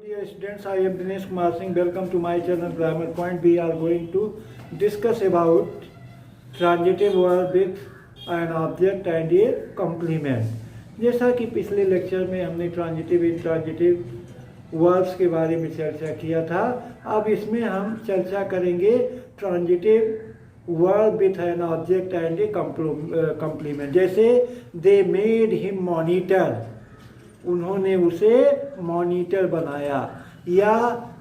Dear students, I am Dinesh Kumar Singh. Welcome to my channel Grammar Point. We are going to discuss about transitive verb with an object and a complement. जैसा कि पिछले lecture में हमने transitive intransitive verbs के बारे में चर्चा किया था, अब इसमें हम चर्चा करेंगे transitive verb with an object and A complement. जैसे दे मेड हिम मॉनिटर, उन्होंने उसे मॉनिटर बनाया, या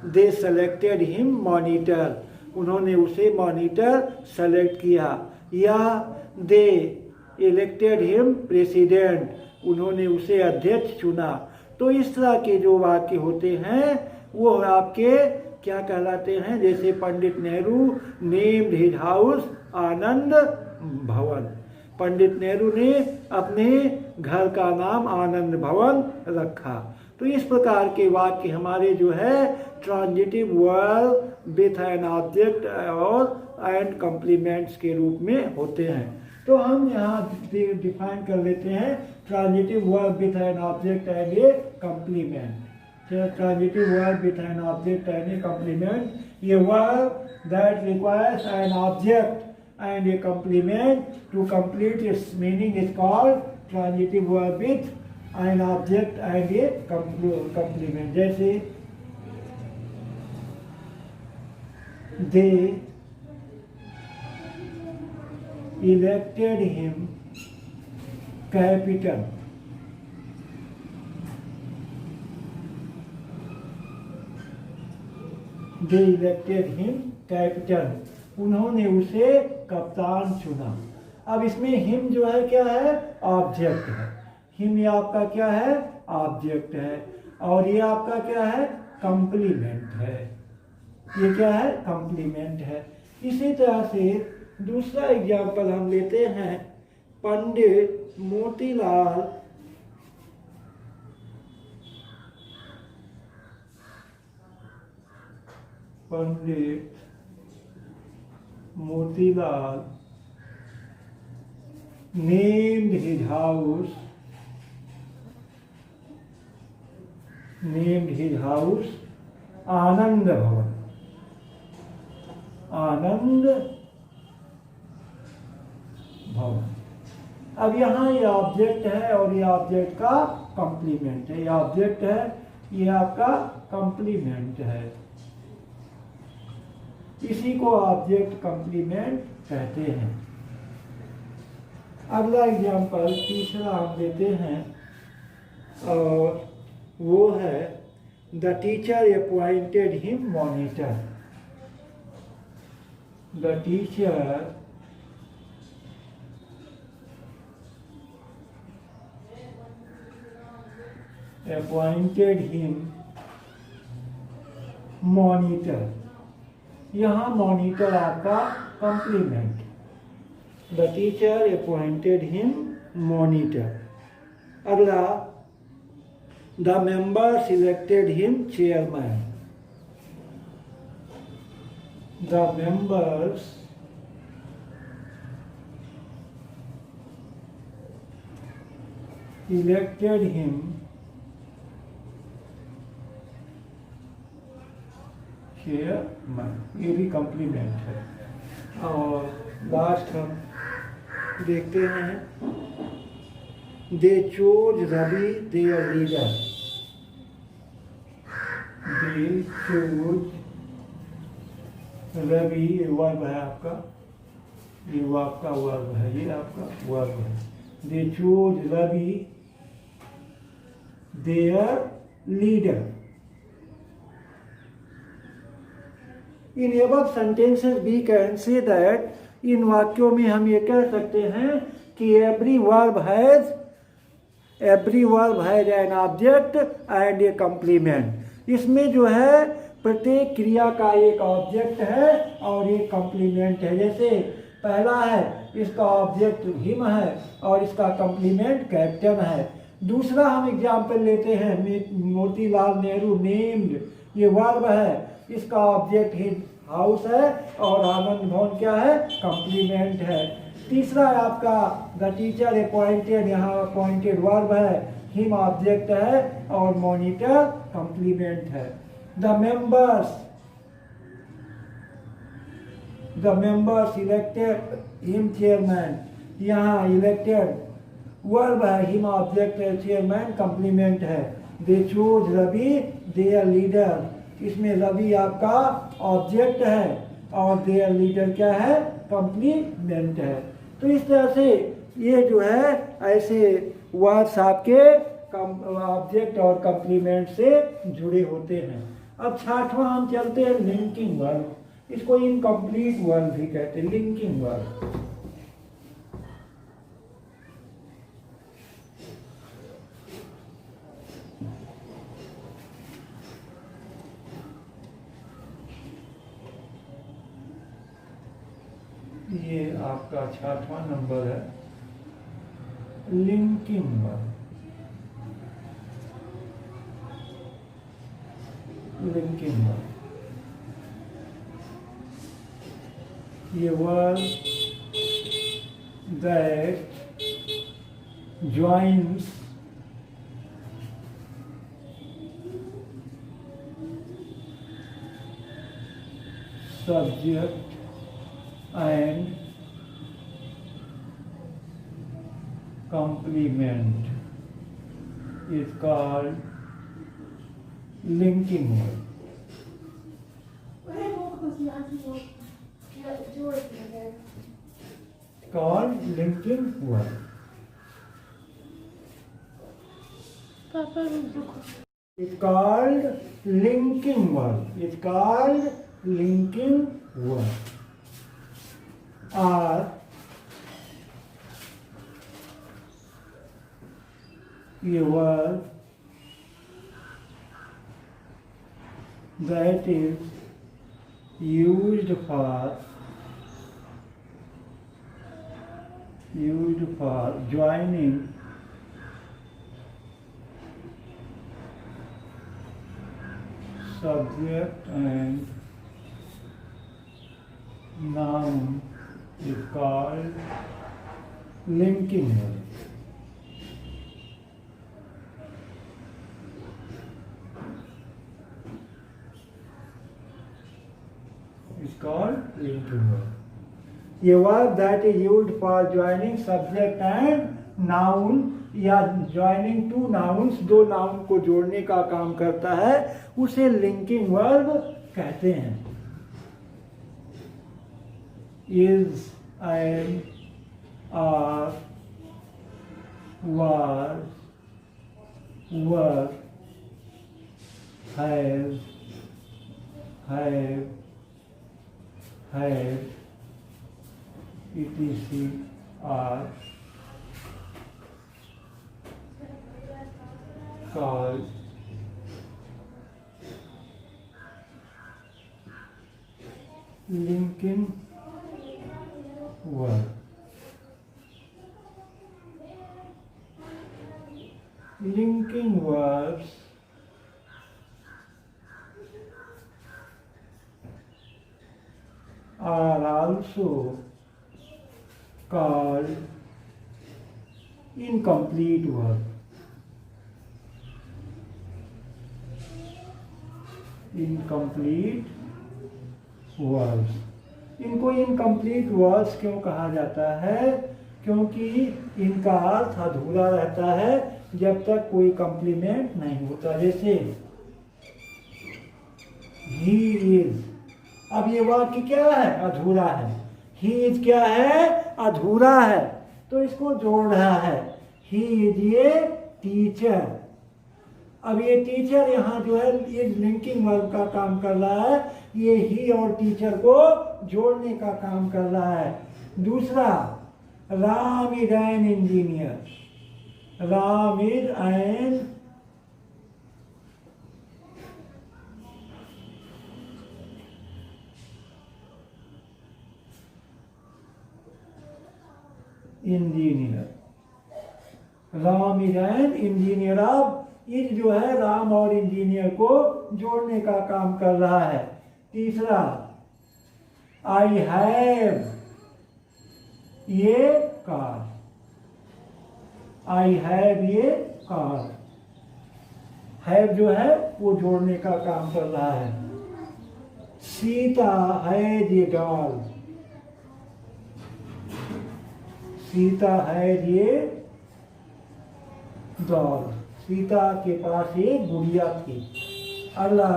दे सेलेक्टेड हिम मॉनिटर, उन्होंने उसे मॉनिटर सेलेक्ट किया, या दे इलेक्टेड हिम प्रेसिडेंट, उन्होंने उसे अध्यक्ष चुना। तो इस तरह के जो वाक्य होते हैं वो आपके क्या कहलाते हैं? जैसे Pandit Nehru named his house आनंद भवन, पंडित नेहरू ने अपने घर का नाम आनंद भवन रखा। तो इस प्रकार के वाक्य हमारे जो है transitive verb with an object और एंड कॉम्प्लीमेंट्स के रूप में होते हैं। तो हम यहाँ डिफाइन कर लेते हैं transitive verb with an object and a complement. Transitive verb with an object and a complement, ये verb that requires an object and a complement to complete its meaning is called transitive verb with an object and a complement. जैसे they elected him capital, they elected him capital, उन्होंने उसे कप्तान चुना। अब इसमें him जो है क्या है? ऑब्जेक्ट है। हिम ये आपका क्या है? ऑब्जेक्ट है। और ये आपका क्या है? कंप्लीमेंट है। ये क्या है? कंप्लीमेंट है। इसी तरह से दूसरा एग्जाम्पल हम लेते हैं, पंडित Motilal Motilal named his house आनंद भवन, आनंद भवन। अब यहाँ ये ऑब्जेक्ट है और ये ऑब्जेक्ट का कंप्लीमेंट है। ये ऑब्जेक्ट है, ये आपका कंप्लीमेंट है। इसी को ऑब्जेक्ट कंप्लीमेंट कहते हैं। अगला एग्जाम्पल तीसरा हम लेते हैं और वो है the teacher appointed him monitor. The teacher appointed him monitor, यहाँ मॉनिटर आपका complement. The teacher appointed him monitor. अगला the member selected him chairman. The members elected him chairman, ये भी कंप्लीमेंट है। और लास्ट हम देखते हैं, they chose Ravi their leader. They chose Ravi, ये वर्ब है आपका, ये आपका वर्ब है, ये आपका वर्ब है। They chose Ravi their leader. In above sentences we can say that, इन वाक्यों में हम ये कह सकते हैं कि every verb has an object and a complement। इसमें जो है प्रत्येक क्रिया का एक ऑब्जेक्ट है और एक कंप्लीमेंट है। जैसे पहला है, इसका ऑब्जेक्ट हिम है और इसका कंप्लीमेंट कैप्टन है। दूसरा हम एग्जाम्पल लेते हैं, मोतीलाल नेहरू नेम्ड, ये वर्ब है, इसका ऑब्जेक्ट हिज हाउस है और आनंद भवन क्या है? कंप्लीमेंट है। तीसरा है आपका द टीचर अपॉइंटेड, यहाँ अपॉइंटेड वर्ब है, हिम ऑब्जेक्ट है और मॉनिटर कंप्लीमेंट है। The members elected him chairman, यहाँ इलेक्टेड वर्ब है, हिम ऑब्जेक्ट है, चेयरमैन कंप्लीमेंट है। They choose Ravi their leader, इसमें रवि आपका ऑब्जेक्ट है और देयर लीडर क्या है, कंप्लीमेंट है। तो इस तरह से ये जो है ऐसे वर्ड्स आपके ऑब्जेक्ट और कंप्लीमेंट से जुड़े होते हैं। अब छठवां हम चलते हैं लिंकिंग वर्ब, इसको इनकम्प्लीट वर्ब भी कहते हैं, लिंकिंग वर्ब। ये आपका छठवां नंबर है, लिंकिंग वर्ब। लिंकिंग वर्ब, ये verb that joins subject and complement is called linking word. Called linking word. It's called linking word. It's called linking word. Or a word that is used for joining subject and noun is called linking word. It's called linking word. A word that is used for joining subject and noun या joining two nouns, दो noun को जोड़ने का काम करता है, उसे linking verb कहते हैं। is, am, are, was, were, has, have, had, etc. are called linking word. Linking verbs are also called incomplete verb. Incomplete verbs. इनको इनकम्प्लीट वर्ड्स क्यों कहा जाता है? क्योंकि इनका अर्थ अधूरा रहता है जब तक कोई कॉम्प्लीमेंट नहीं होता। जैसे ही इज, अब ये वाक्य क्या है? अधूरा है। ही इज क्या है? अधूरा है, तो इसको जोड़ रहा है। ही इज ये टीचर। अब ये टीचर यहाँ जो है इज लिंकिंग वर्ब का काम कर रहा है, ये ही और टीचर को जोड़ने का काम कर रहा है। दूसरा, Ram is an engineer. Ram is an engineer. Ram is an engineer. अब इज जो है राम और इंजीनियर को जोड़ने का काम कर रहा है। तीसरा, आई हैव ये कार। आई हैव ये कार, हैव जो है वो जोड़ने का काम कर रहा है। Sita has a doll, Sita has a doll, Sita के पास एक गुड़िया थी। अगला,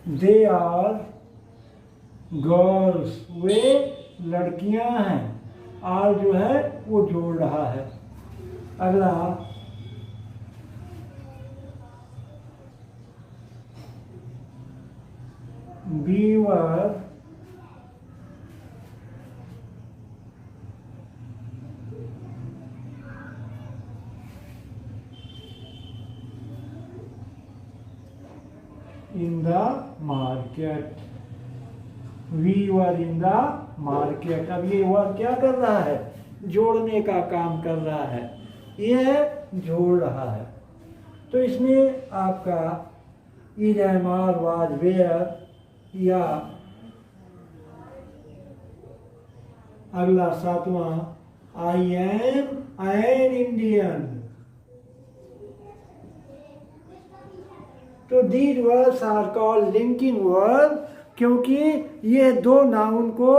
दे आर गर्ल्स, वे लड़कियां हैं। आर जो है वो जोड़ रहा है। अगला, beaver in the market, we were in the market। अब ये वर्ड क्या कर रहा है? जोड़ने का काम कर रहा है, यह जोड़ रहा है। तो इसमें आपका इन एम आर वाज वेयर, या अगला 7वां, आई एम एन इंडियन। तो these words are called linking word, क्योंकि ये दो नाउन को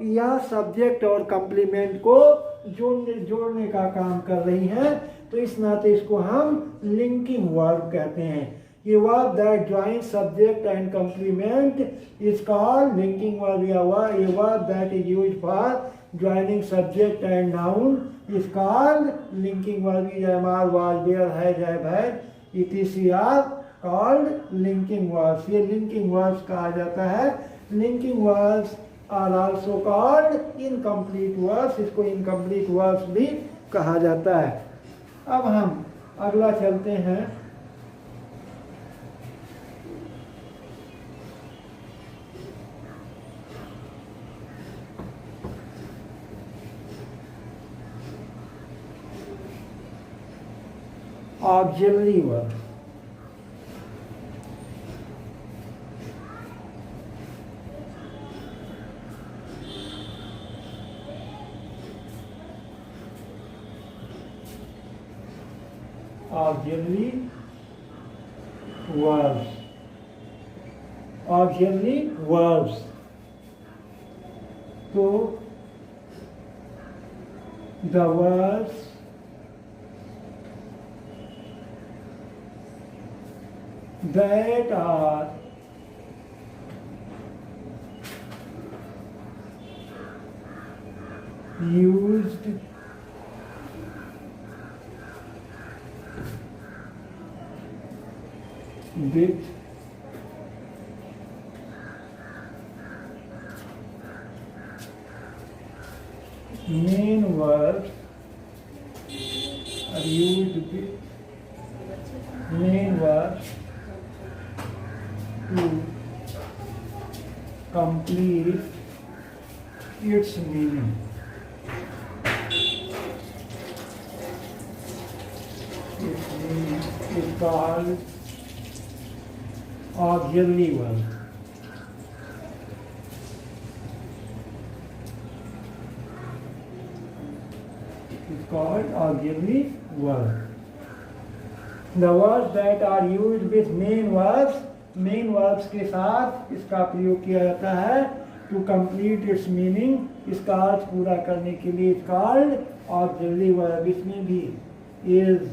या सब्जेक्ट और कंप्लीमेंट को जोड़ने का काम कर रही हैं, तो इस नाते इसको हम लिंकिंग वर्ब कहते हैं। ये verb that join subject and complement is called linking verb, या ये verb that is used for joining subject and noun is called linking verb. Am are was were has have had etc are called linking verbs. ये linking verbs कहा जाता है। Linking verbs are also called incomplete verbs, इसको incomplete verbs भी कहा जाता है। अब हम अगला चलते हैं। Auxiliary verb. Auxiliary verbs, auxiliary verbs। तो the verbs that are used with main verbs are used with main verbs to complete its meaning। Its meaning is called auxiliary verb। It's called auxiliary verb। The words that are used with main verbs, main verbs के साथ इसका प्रयोग किया जाता है to complete its meaning, इसका अर्थ पूरा करने के लिए it's called auxiliary verb। इसमें भी is,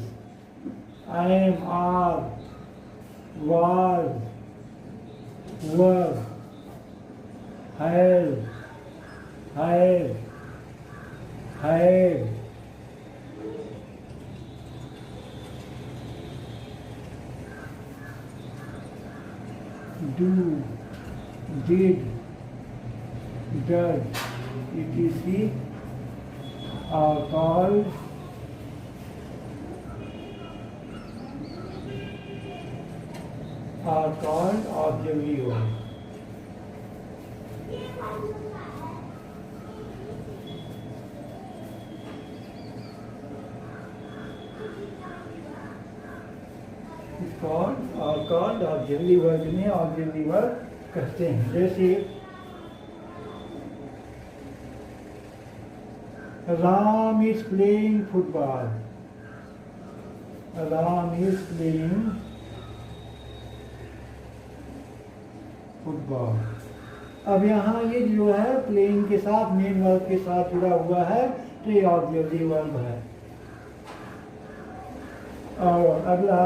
am, are, was, were, has, had, do, did, does, etc. are called auxiliary verbs। called auxiliary verb, जिन्हें auxiliary verb कहते हैं। जैसे Ram is playing football. Ram is playing football. अब यहाँ ये जो है प्लेइंग के साथ मेन वर्ब के साथ जुड़ा हुआ है, तो ये ऑक्सिलरी वर्ब है। और अगला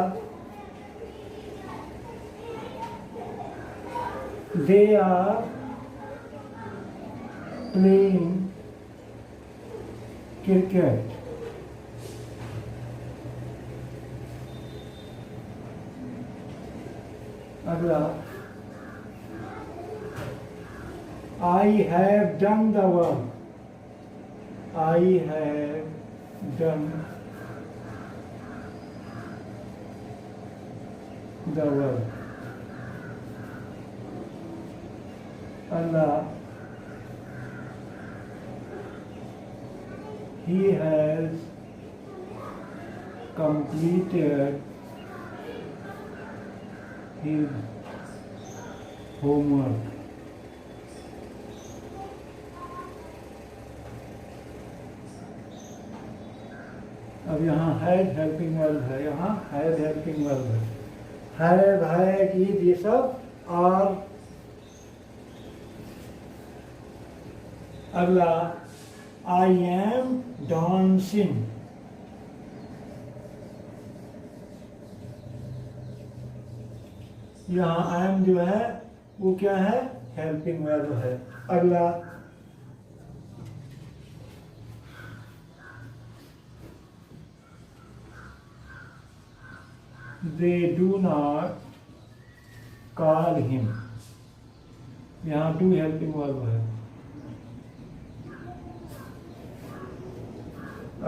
दे आर प्लेइंग क्रिकेट। अगला I have done the work. I have done the work. Allah, he has completed his homework. अब यहाँ हैड हेल्पिंग वर्ब है, यहाँ हैड हेल्पिंग वर्ब है। हैव, हैड, इज, ये सब आर। अगला आई एम डांसिंग। यहाँ आई एम जो है वो क्या है, हेल्पिंग वर्ब है। अगला they do not call him। यहाँ do helping verb है।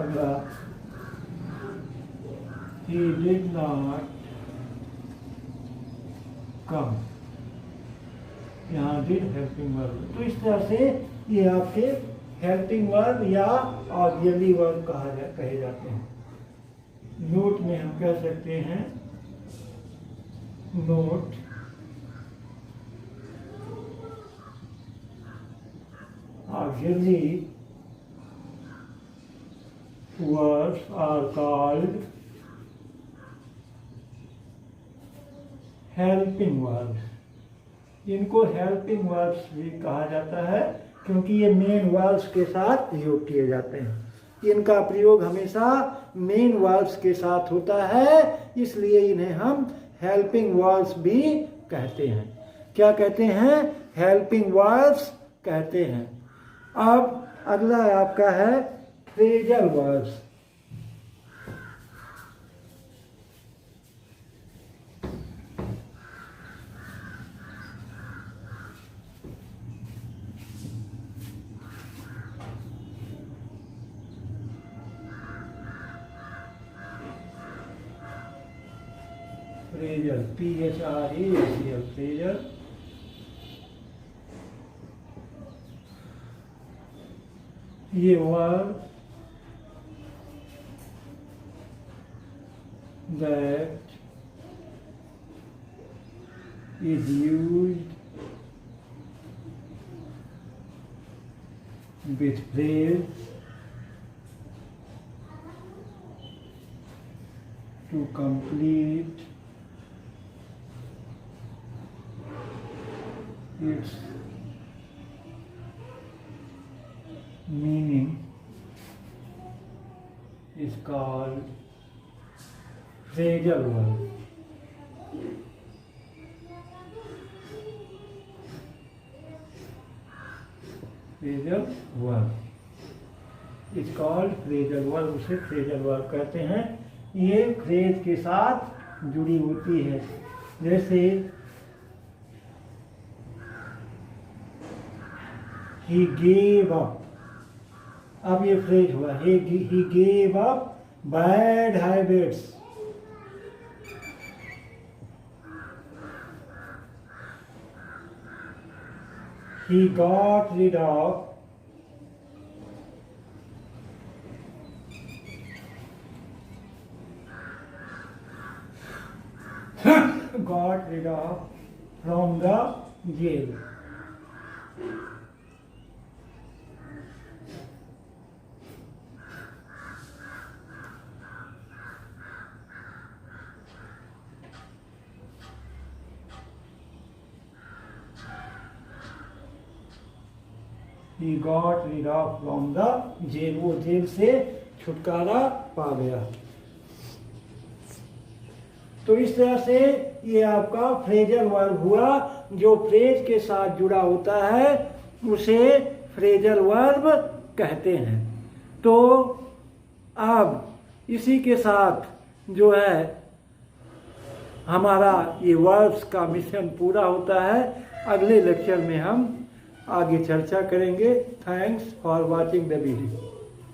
अगला he did not come। यहाँ did helping verb। तो इस तरह से ये आपके हेल्पिंग वर्ब या ऑक्सिलरी वर्ब कहे जाते हैं। नोट में हम कह सकते हैं, note auxiliary words are called helping words। इनको हेल्पिंग वर्ब्स भी कहा जाता है क्योंकि ये मेन वर्ब्स के साथ प्रयोग किए जाते हैं। इनका प्रयोग हमेशा मेन वर्ब्स के साथ होता है, इसलिए इन्हें हम हेल्पिंग वर्ब्स भी कहते हैं। क्या कहते हैं? हेल्पिंग वर्ब्स कहते हैं। अब अगला आपका है phrasal verbs. Phrasal, PHRAZL, phrasal. ये verb that is used with phrase to complete its meaning is called phrasal verb। phrasal verb is called phrasal verb। उसे phrasal verb कहते हैं। ये फ्रेज के साथ जुड़ी होती है। जैसे he gave up, अब ये फ्रेज हुआ he gave up bad habits। he got rid of from the jail। he got rid of from the jail, वो जेल से छुटकारा पा गया। तो इस तरह से ये आपका फ्रेजल वर्ब हुआ, जो फ्रेज के साथ जुड़ा होता है उसे फ्रेजल वर्ब कहते हैं। तो अब इसी के साथ जो है हमारा ये वर्ब्स का मिशन पूरा होता है। अगले लेक्चर में हम आगे चर्चा करेंगे। Thanks for watching the video.